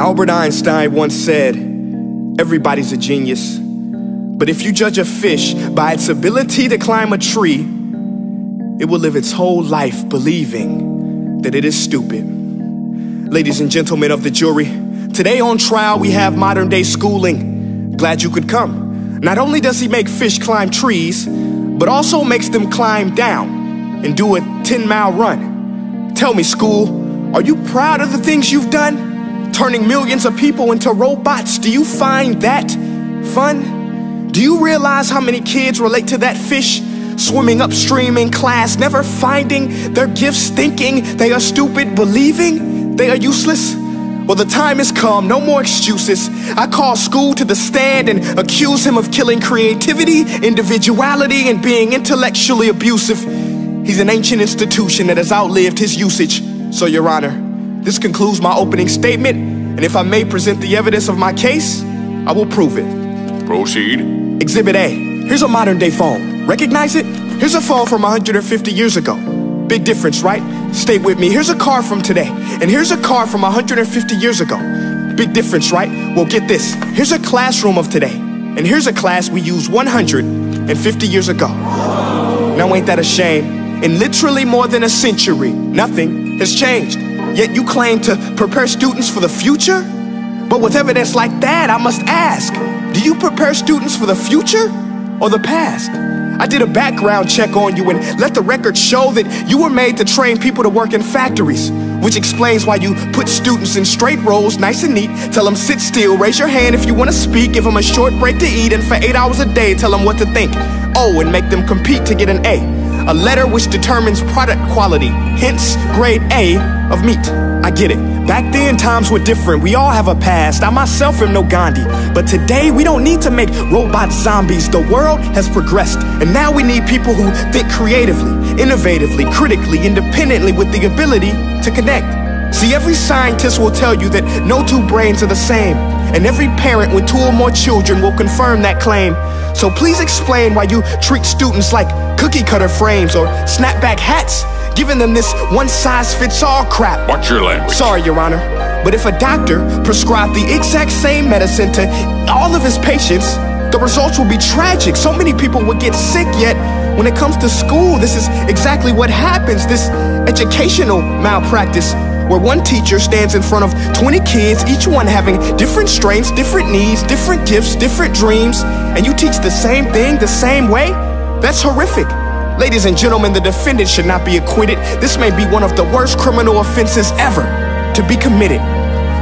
Albert Einstein once said, everybody's a genius, but if you judge a fish by its ability to climb a tree, it will live its whole life believing that it is stupid. Ladies and gentlemen of the jury, today on trial we have modern day schooling. Glad you could come. Not only does he make fish climb trees, but also makes them climb down and do a 10-mile run. Tell me, school, are you proud of the things you've done? Turning millions of people into robots, do you find that fun? Do you realize how many kids relate to that fish swimming upstream in class, never finding their gifts, thinking they are stupid, believing they are useless? Well, the time has come, no more excuses. I call school to the stand and accuse him of killing creativity, individuality, and being intellectually abusive. He's an ancient institution that has outlived his usage. So, Your Honor, this concludes my opening statement, and if I may present the evidence of my case, I will prove it. Proceed. Exhibit A. Here's a modern day phone. Recognize it? Here's a phone from 150 years ago. Big difference, right? Stay with me. Here's a car from today, and here's a car from 150 years ago. Big difference, right? Well, get this. Here's a classroom of today, and here's a class we used 150 years ago. Now, ain't that a shame? In literally more than a century, nothing has changed. Yet you claim to prepare students for the future? But with evidence like that, I must ask, do you prepare students for the future or the past? I did a background check on you and let the record show that you were made to train people to work in factories, which explains why you put students in straight rows, nice and neat, tell them sit still, raise your hand if you want to speak, give them a short break to eat, and for 8 hours a day, tell them what to think. Oh, and make them compete to get an A letter which determines product quality, hence grade A of meat. I get it. Back then, times were different. We all have a past. I myself am no Gandhi. But today, we don't need to make robot zombies. The world has progressed. And now we need people who think creatively, innovatively, critically, independently, with the ability to connect. See, every scientist will tell you that no two brains are the same. And every parent with 2 or more children will confirm that claim. So please explain why you treat students like cookie cutter frames or snapback hats, giving them this one-size-fits-all crap. Watch your language. Sorry, Your Honor, but if a doctor prescribed the exact same medicine to all of his patients, the results will be tragic. So many people would get sick, yet when it comes to school, this is exactly what happens. This educational malpractice, where one teacher stands in front of 20 kids, each one having different strengths, different needs, different gifts, different dreams, and you teach the same thing the same way? That's horrific. Ladies and gentlemen, the defendant should not be acquitted. This may be one of the worst criminal offenses ever to be committed.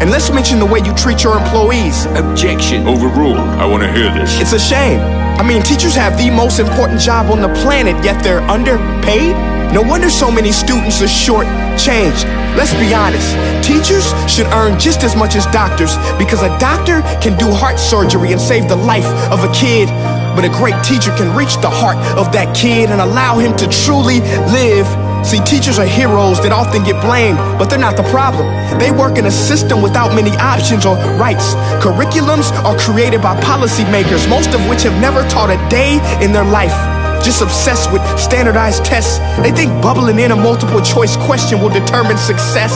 And let's mention the way you treat your employees. Objection. Overruled. I want to hear this. It's a shame. I mean, teachers have the most important job on the planet, yet they're underpaid? No wonder so many students are short-changed. Let's be honest, teachers should earn just as much as doctors, because a doctor can do heart surgery and save the life of a kid, but a great teacher can reach the heart of that kid and allow him to truly live. See, teachers are heroes that often get blamed, but they're not the problem. They work in a system without many options or rights. Curriculums are created by policymakers, most of which have never taught a day in their life. Just obsessed with standardized tests. They think bubbling in a multiple choice question will determine success.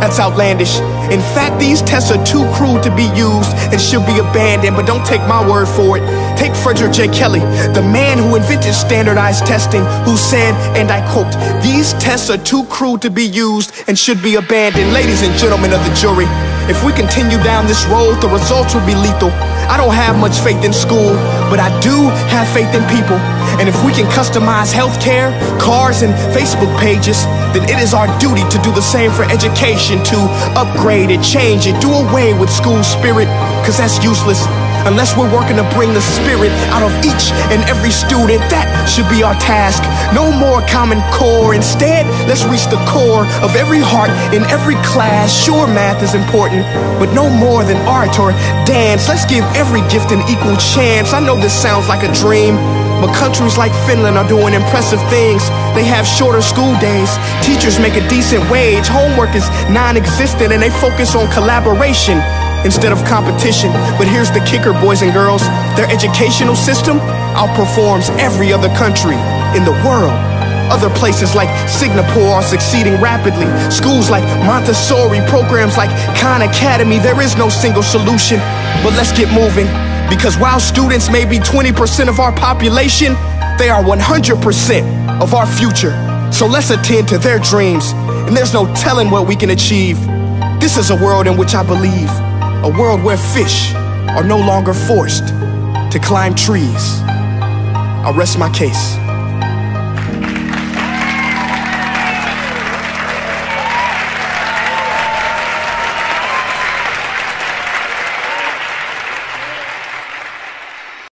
That's outlandish. In fact, these tests are too cruel to be used and should be abandoned, but don't take my word for it. Take Frederick J. Kelly, the man who invented standardized testing, who said, and I quote, "These tests are too cruel to be used and should be abandoned." Ladies and gentlemen of the jury, if we continue down this road, the results will be lethal. I don't have much faith in school, but I do have faith in people. And if we can customize healthcare, cars, and Facebook pages, then it is our duty to do the same for education, to upgrade it, change it, do away with school spirit, because that's useless. Unless we're working to bring the spirit out of each and every student, that should be our task. No more Common Core. Instead, let's reach the core of every heart in every class. Sure, math is important, but no more than art or dance. Let's give every gift an equal chance. I know this sounds like a dream, but countries like Finland are doing impressive things. They have shorter school days, teachers make a decent wage, homework is non-existent, and they focus on collaboration instead of competition. But here's the kicker, boys and girls. Their educational system outperforms every other country in the world. Other places like Singapore are succeeding rapidly. Schools like Montessori, programs like Khan Academy. There is no single solution, but let's get moving. Because while students may be 20% of our population, they are 100% of our future. So let's attend to their dreams, and there's no telling what we can achieve. This is a world in which I believe, a world where fish are no longer forced to climb trees. I'll rest my case.